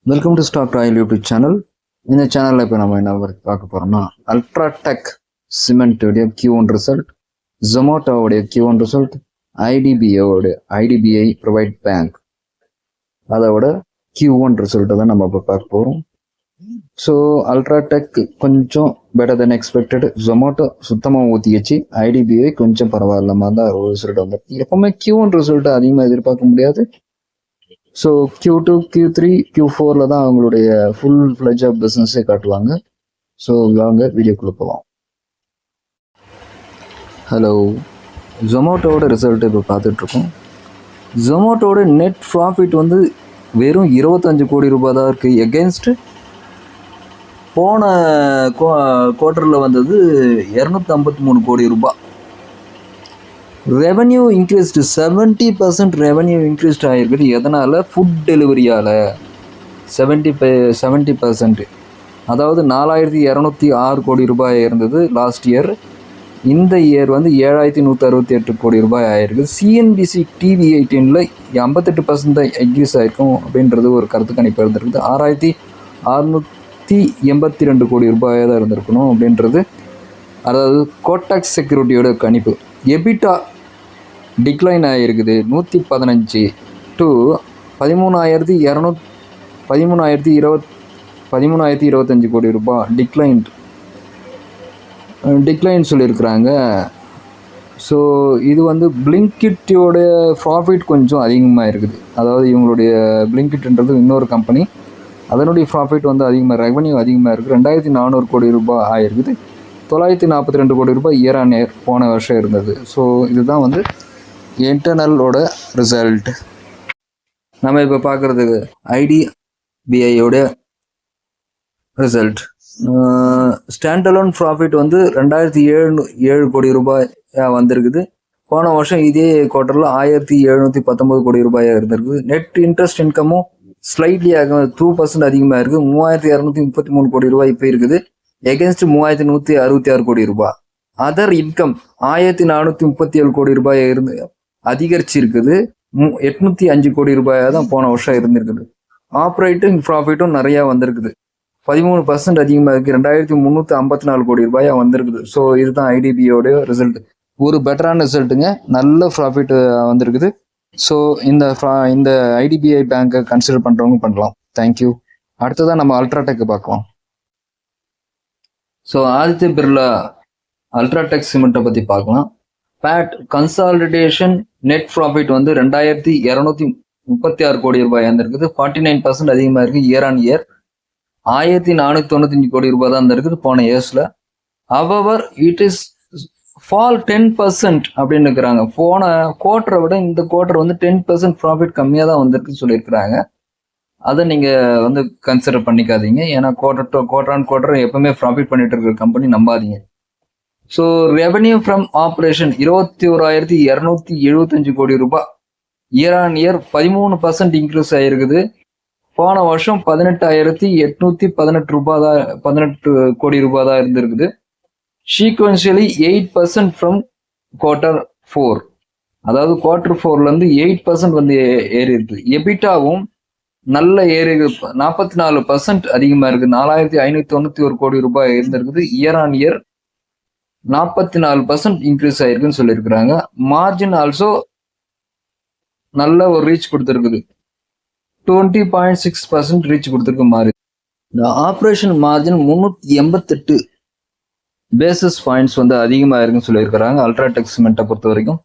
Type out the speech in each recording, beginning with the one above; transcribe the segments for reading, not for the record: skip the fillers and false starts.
Welcome to Stock Royal YouTube channel. இந்த சேனலில் இப்போ நம்ம என்ன பார்க்க போகிறோம்னா அல்ட்ராடெக் சிமெண்ட்டோடைய Q1 ரிசல்ட், ஜொமேட்டோவுடைய Q1 result, IDBI private bank அதோட Q1 ரிசல்ட்டை தான் நம்ம இப்போ பார்க்க போகிறோம். ஸோ அல்ட்ராடெக் கொஞ்சம் பெட்டர் தென் எக்ஸ்பெக்டட், ஜொமேட்டோ சுத்தமாக ஊற்றிச்சு, ஐடிபிஐ கொஞ்சம் பரவாயில்லாமல் தான் ஒரு ரிசல்ட் வந்து. எப்போவுமே Q1 ரிசல்ட்டை அதிகமாக எதிர்பார்க்க முடியாது. ஸோ Q2, Q3, Q4 தான் அவங்களுடைய ஃபுல் ஃப்ளெஜ் ஆஃப் பிஸ்னஸே காட்டுவாங்க. ஸோ வாங்க வீடியோக்குள்ளே போகலாம். ஹலோ, ஜொமேட்டோட ரிசல்ட் இப்போ பார்த்துட்ருக்கோம். ஜொமேட்டோட நெட் ப்ராஃபிட் வந்து வெறும் 25 கோடி ரூபாய் தான் இருக்குது. எகென்ஸ்ட்டு போன குவார்ட்டரில் வந்தது 253 கோடி ரூபாய். ரெவன்யூ இன்க்ரீஸ்டு 70% ரெவன்யூ இன்க்ரீஸ்ட் ஆகிருக்குது. எதனால்? ஃபுட் டெலிவரியால் 70%. அதாவது 4206 கோடி ரூபாய் இருந்தது லாஸ்ட் இயர். இந்த இயர் வந்து 7168 கோடி ரூபாய் ஆகிருக்கு. சிஎன்பிசி டிவி 18ல் 58% தான் இன்க்ரீஸ் ஆகிருக்கும் அப்படின்றது ஒரு கருத்து கணிப்பு இருந்திருக்குது. 6682 கோடி ரூபாயாக தான் இருந்திருக்கணும் அப்படின்றது, அதாவது கோட்டாக்ஸ் செக்யூரிட்டியோட கணிப்பு. எபிட்டா டிக்ளைன் ஆகிருக்குது 115 டு 13,225 கோடி ரூபாய் டிக்ளைன் சொல்லியிருக்கிறாங்க. ஸோ இது வந்து பிளிங்கிட்டோட ப்ராஃபிட் கொஞ்சம் அதிகமாக இருக்குது. அதாவது இவங்களுடைய பிளிங்கிட்ன்றது இன்னொரு கம்பெனி, அதனுடைய ப்ராஃபிட் வந்து அதிகமாக, ரெவன்யூ அதிகமாக இருக்குது. 2400 கோடி ரூபாய் ஆகிருக்குது. 942 கோடி ரூபாய் இயர் ஆன் இயர் போன வருஷம் இருந்தது. ஸோ இதுதான் வந்து இன்டர்னலோட ரிசல்ட். நம்ம இப்போ பார்க்குறதுக்கு ஐடிபிஐயோட ரிசல்ட். ஸ்டாண்டலோன் ப்ராஃபிட் வந்து 2707 கோடி ரூபாய் வந்திருக்குது. போன வருஷம் இதே குவார்ட்டரில் 1719 கோடி ரூபாயாக இருந்திருக்குது. நெட் இன்ட்ரெஸ்ட் இன்கமும் ஸ்லைட்லி 2% அதிகமாக இருக்குது. 3233 கோடி ரூபாய் இப்போ இருக்குது. எகென்ஸ்ட் 3166 கோடி ரூபாய். அதர் இன்கம் 1437 கோடி ரூபாய் இருந்து அதிகரிச்சு இருக்குது. 805 கோடி ரூபாயாக தான் போன வருஷம் இருந்திருக்குது. ஆப்ரேட்டிங் ப்ராஃபிட்டும் நிறையா வந்திருக்குது, 13% அதிகமாக இருக்குது. 2354 கோடி ரூபாயாக வந்திருக்குது. ஸோ இதுதான் ஐடிபியோட ரிசல்ட். ஒரு பெட்டரான ரிசல்ட்டுங்க, நல்ல ப்ராஃபிட் வந்திருக்குது. ஸோ இந்த ஐடிபிஐ பேங்கை கன்சிடர் பண்ணுறவங்க பண்ணலாம். தேங்க்யூ. அடுத்ததான் நம்ம அல்ட்ராடெக் பார்க்கலாம். ஸோ ஆதித்ய பிர்லா அல்ட்ராடெக் சிமெண்ட்டை பற்றி பார்க்கலாம். பேட் கன்சாலிடேஷன் நெட் ப்ராஃபிட் வந்து 2236 கோடி ரூபாய் இருந்திருக்குது. 49% அதிகமாக இருக்குது இயர் ஆன் இயர். 1495 கோடி ரூபாய் தான் இருந்திருக்குது போன இயர்ஸில். ஹவவர் இட் இஸ் ஃபால் 10% அப்படின்னு இருக்கிறாங்க. போன குவார்ட்டரை விட இந்த குவார்ட்டர் வந்து 10% ப்ராஃபிட் கம்மியாக தான் வந்திருக்குன்னு சொல்லியிருக்கிறாங்க. அதை நீங்கள் வந்து கன்சிடர் பண்ணிக்காதீங்க. ஏன்னா குவார்ட்டர் ஆன் குவார்ட்டர் எப்பவுமே ப்ராஃபிட் பண்ணிட்டு இருக்கிற கம்பெனி நம்பாதீங்க. ஸோ ரெவன்யூ ஃப்ரம் ஆப்ரேஷன் 21,275 கோடி ரூபாய் இயர் ஆன் இயர் 13% இன்க்ரீஸ் ஆகிருக்குது. போன வருஷம் 18,818 கோடி ரூபாய் தான் இருந்திருக்குது. சீக்வன்ஷியலி 8% ஃப்ரம் Q4, அதாவது Q4லேருந்து 8% வந்து ஏறி இருக்குது. எபிட்டாவும் நல்ல ஏறி 44% அதிகமாக இருக்குது. 4591 கோடி ரூபாய் இருந்திருக்குது. இயர் ஆன் இயர் 44% இன்க்ரீஸ் ஆயிருக்குன்னு சொல்லியிருக்கிறாங்க. மார்ஜின் ஆல்சோ நல்ல ஒரு ரீச் கொடுத்துருக்குது, 20.6% ரீச் கொடுத்துருக்கு மாறி. இந்த ஆப்ரேஷன் மார்ஜின் 388 பேசிஸ் பாயிண்ட்ஸ் வந்து அதிகமாக இருக்குன்னு சொல்லியிருக்கிறாங்க அல்ட்ராடெக் சிமெண்ட்டை பொறுத்த வரைக்கும்.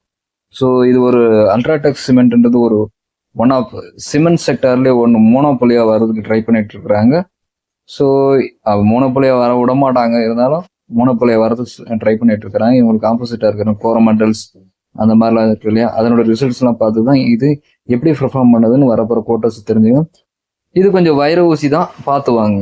ஸோ இது ஒரு அல்ட்ராடெக் சிமெண்ட்ன்றது ஒரு ஒன் ஆஃப் சிமெண்ட் செக்டர்லேயே ஒன்று மோனோபொலியாக வர்றதுக்கு ட்ரை பண்ணிட்டு இருக்கிறாங்க. ஸோ மோனோபொலியாக வர விட மாட்டாங்க, இருந்தாலும் மோனோபொலியாக வரது ட்ரை பண்ணிட்டு இருக்கிறாங்க. இவங்களுக்கு ஆப்போசிட்டாக இருக்கிற கோரமண்டல்ஸ் அந்த மாதிரிலாம் இருக்கு இல்லையா, அதனோட ரிசல்ட்ஸ்லாம் பார்த்து தான் இது எப்படி பெர்ஃபார்ம் பண்ணுதுன்னு வரப்போகிற குவார்ட்டர்ஸ் தெரிஞ்சுக்கும். இது கொஞ்சம் வைர ஊசி தான், பார்த்து வாங்க.